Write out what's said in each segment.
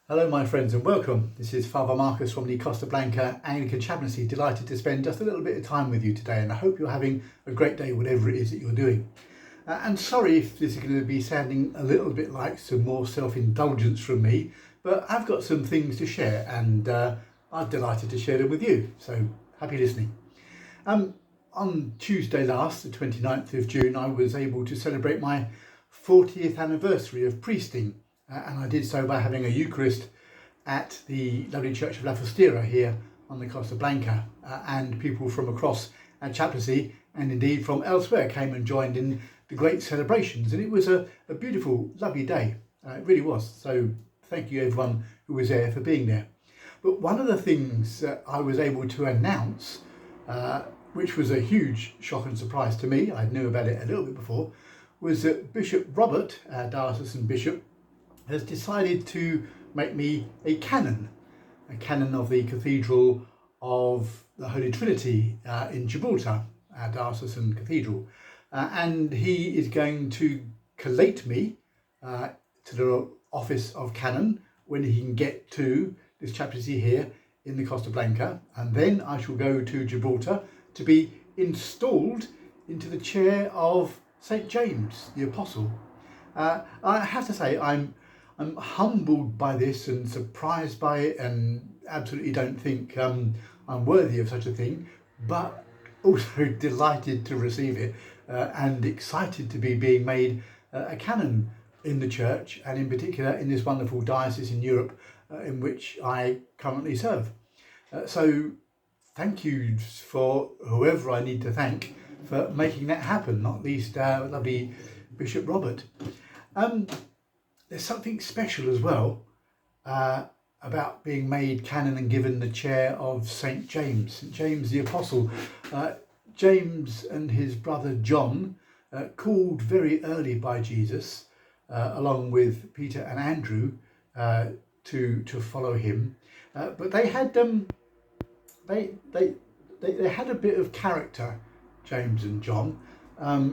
Hello my friends and welcome. This is Father Marcus from the Costa Blanca Anglican Chaplaincy. Delighted to spend just a little bit of time with you today, and I hope you're having a great day whatever it is that you're doing. And sorry if this is going to be sounding a little bit like some more self-indulgence from me, but I've got some things to share and I'm delighted to share them with you. So happy listening. On Tuesday last, the 29th of June, I was able to celebrate my 40th anniversary of priesting. And I did so by having a Eucharist at the lovely Church of La Fostera here on the Costa Blanca, and people from across our chaplaincy and indeed from elsewhere came and joined in the great celebrations, and it was a beautiful, lovely day. It really was. So thank you everyone who was there for being there. But one of the things that I was able to announce, which was a huge shock and surprise to me, I knew about it a little bit before, was that Bishop Robert, our diocesan bishop, has decided to make me a canon of the Cathedral of the Holy Trinity in Gibraltar, our diocesan cathedral. And he is going to collate me to the office of canon when he can get to this chaplaincy here in the Costa Blanca. And then I shall go to Gibraltar to be installed into the chair of St. James the Apostle. I have to say, I'm humbled by this and surprised by it, and absolutely don't think I'm worthy of such a thing, but also delighted to receive it and excited to be being made a canon in the church, and in particular in this wonderful diocese in Europe in which I currently serve. So thank you for whoever I need to thank for making that happen, not least our lovely Bishop Robert. There's something special as well about being made canon and given the chair of St. James the Apostle. James and his brother John, called very early by Jesus, along with Peter and Andrew, to follow him. But they had they had a bit of character, James and John.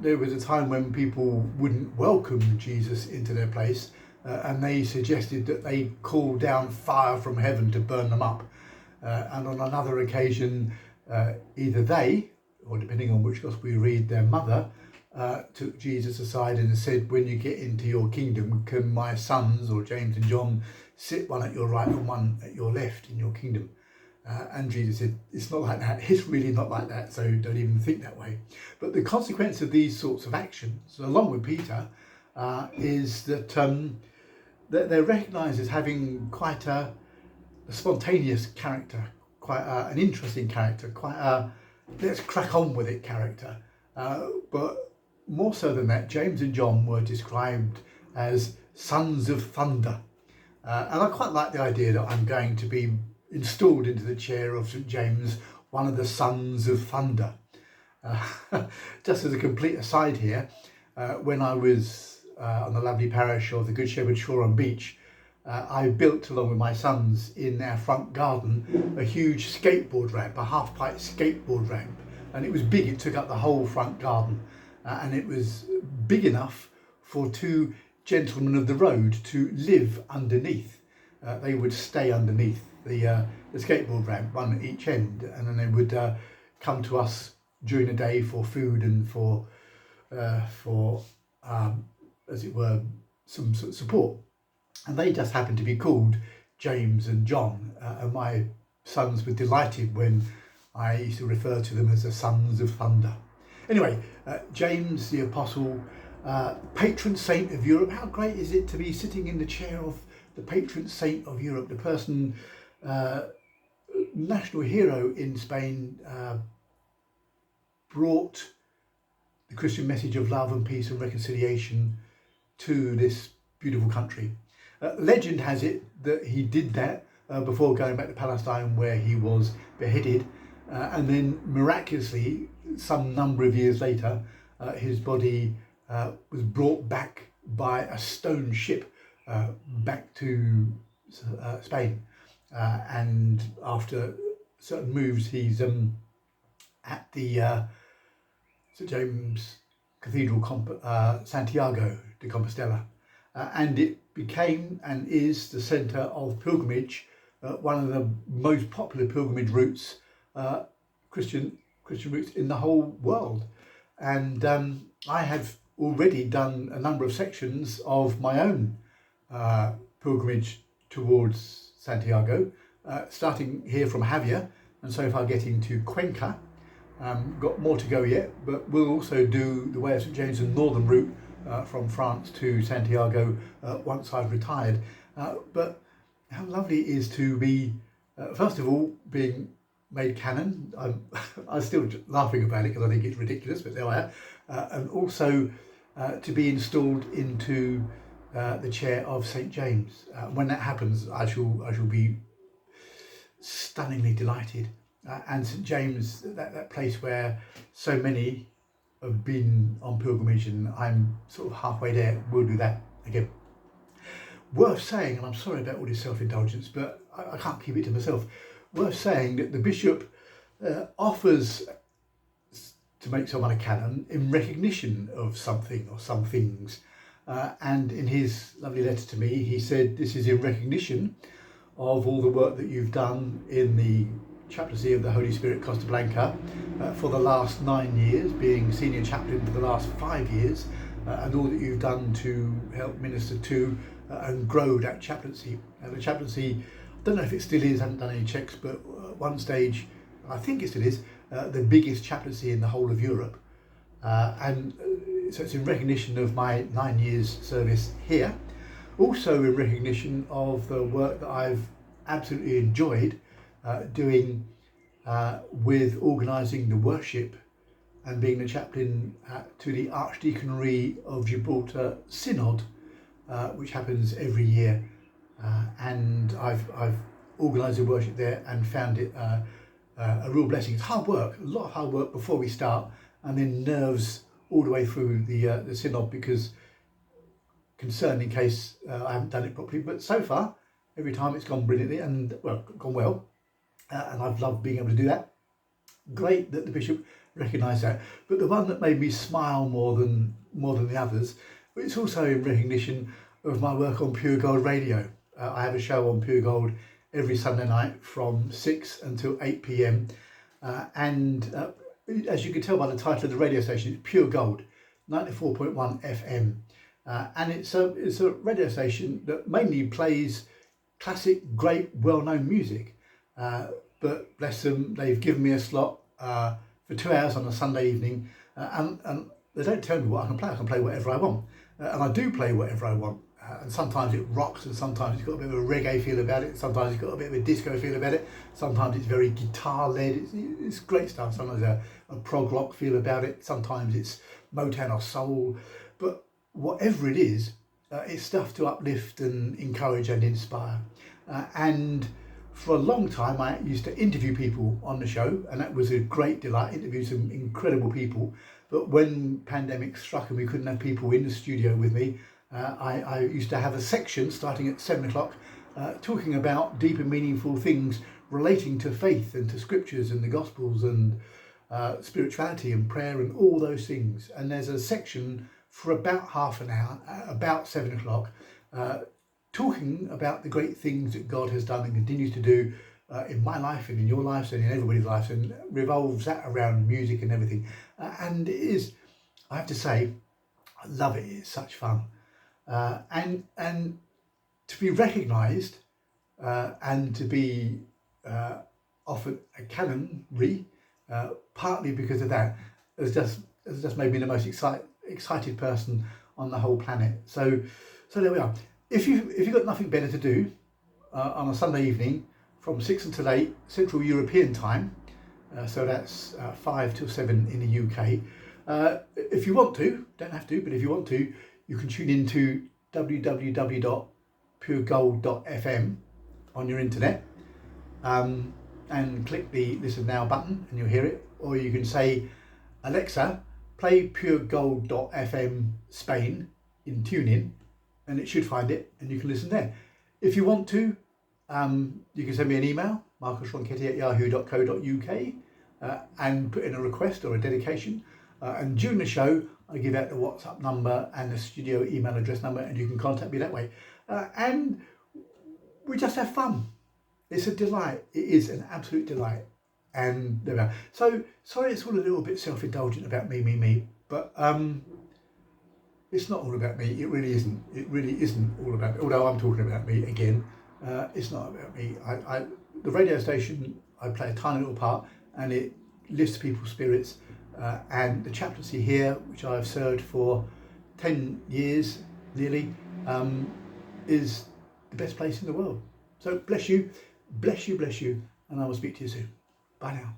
There was a time when people wouldn't welcome Jesus into their place, and they suggested that they call down fire from heaven to burn them up. And on another occasion, either they, or depending on which gospel you read, their mother, took Jesus aside and said, "When you get into your kingdom, can my sons," or James and John, "sit one at your right and one at your left in your kingdom?" And Jesus said, "It's not like that. It's really not like that. So don't even think that way." But the consequence of these sorts of actions, along with Peter, is that they're recognised as having quite a spontaneous character, quite an interesting character, quite a let's crack on with it character. But more so than that, James and John were described as sons of thunder. And I quite like the idea that I'm going to be installed into the chair of St. James, one of the sons of thunder. Just as a complete aside here, when I was on the lovely parish of the Good Shepherd Shore and Beach, I built, along with my sons, in our front garden, a huge skateboard ramp, a half-pipe skateboard ramp. And it was big, it took up the whole front garden. And it was big enough for two gentlemen of the road to live underneath. They would stay underneath the skateboard ramp, one at each end, and then they would come to us during the day for food and for as it were, some sort of support. And they just happened to be called James and John, and my sons were delighted when I used to refer to them as the sons of thunder. Anyway, James the Apostle, patron saint of Europe. How great is it to be sitting in the chair of the patron saint of Europe, the person, national hero in Spain, brought the Christian message of love and peace and reconciliation to this beautiful country. Legend has it that he did that before going back to Palestine, where he was beheaded, and then miraculously, some number of years later, his body was brought back by a stone ship back to Spain, and after certain moves, he's at the St. James Cathedral, Santiago de Compostela, and it became and is the centre of pilgrimage, one of the most popular pilgrimage routes, Christian routes in the whole world. And I have already done a number of sections of my own pilgrimage towards Santiago, starting here from Javier and so far getting to Cuenca. Got more to go yet, but we'll also do the Way of St James, the northern route from France to Santiago once I've retired. But how lovely it is to be, first of all, being made Canon. I'm still laughing about it because I think it's ridiculous, but there I am. And also to be installed into the chair of St James. When that happens, I shall be stunningly delighted. And St James, that place where so many have been on pilgrimage, and I'm sort of halfway there. We'll do that again. Worth saying, and I'm sorry about all this self-indulgence, but I can't keep it to myself. Worth saying that the bishop offers to make someone a canon in recognition of something or some things. And in his lovely letter to me, he said, this is in recognition of all the work that you've done in the chaplaincy of the Holy Spirit Costa Blanca for the last 9 years, being senior chaplain for the last 5 years, and all that you've done to help minister to and grow that chaplaincy. The chaplaincy, I don't know if it still is, I haven't done any checks, but at one stage, I think it still is, the biggest chaplaincy in the whole of Europe. And so it's in recognition of my 9 years service here. Also in recognition of the work that I've absolutely enjoyed doing with organising the worship and being the chaplain to the Archdeaconry of Gibraltar Synod, which happens every year. And I've organised the worship there and found it a real blessing. It's hard work, a lot of hard work before we start, and then nerves all the way through the synod, because concerned in case I haven't done it properly. But so far, every time it's gone brilliantly and, well, gone well. And I've loved being able to do that. Great that the bishop recognised that. But the one that made me smile more than the others, it's also in recognition of my work on Pure Gold Radio. I have a show on Pure Gold every Sunday night from 6 until 8 p.m. And as you can tell by the title of the radio station, it's Pure Gold, 94.1 FM. And it's a radio station that mainly plays classic, great, well-known music. But bless them, they've given me a slot for 2 hours on a Sunday evening, and they don't tell me what I can play. I can play whatever I want, and I do play whatever I want. And sometimes it rocks, and sometimes it's got a bit of a reggae feel about it. Sometimes it's got a bit of a disco feel about it. Sometimes it's very guitar-led. It's great stuff. Sometimes a prog rock feel about it. Sometimes it's Motown or soul. But whatever it is, it's stuff to uplift and encourage and inspire. And for a long time, I used to interview people on the show, and that was a great delight. Interviewed some incredible people. But when pandemic struck and we couldn't have people in the studio with me, I used to have a section starting at 7 o'clock talking about deep and meaningful things relating to faith and to scriptures and the Gospels and spirituality and prayer and all those things. And there's a section for about half an hour, about 7 o'clock, talking about the great things that God has done and continues to do in my life and in your lives and in everybody's lives, and revolves that around music and everything. And it is, I have to say, I love it. It's such fun. And to be recognised and to be offered a canonry, partly because of that, has just made me the most excited person on the whole planet. So there we are. If you've got nothing better to do on a Sunday evening from 6 until 8 Central European time, so that's 5 till 7 in the UK. If you want to, don't have to, but if you want to, you can tune into www.puregold.fm on your internet and click the Listen Now button and you'll hear it. Or you can say, Alexa, play puregold.fm Spain in TuneIn, and it should find it and you can listen there. If you want to, you can send me an email, marcusronchetti@yahoo.co.uk, and put in a request or a dedication. And during the show, I give out the WhatsApp number and the studio email address number, and you can contact me that way. and we just have fun. It's a delight. It is an absolute delight. And there we are. So sorry, it's all a little bit self-indulgent about me, but it's not all about me. It really isn't. It really isn't all about me. Although I'm talking about me again, it's not about me. The radio station, I play a tiny little part, and it lifts people's spirits. And the chaplaincy here, which I've served for 10 years nearly, is the best place in the world. So bless you, bless you, bless you, and I will speak to you soon. Bye now.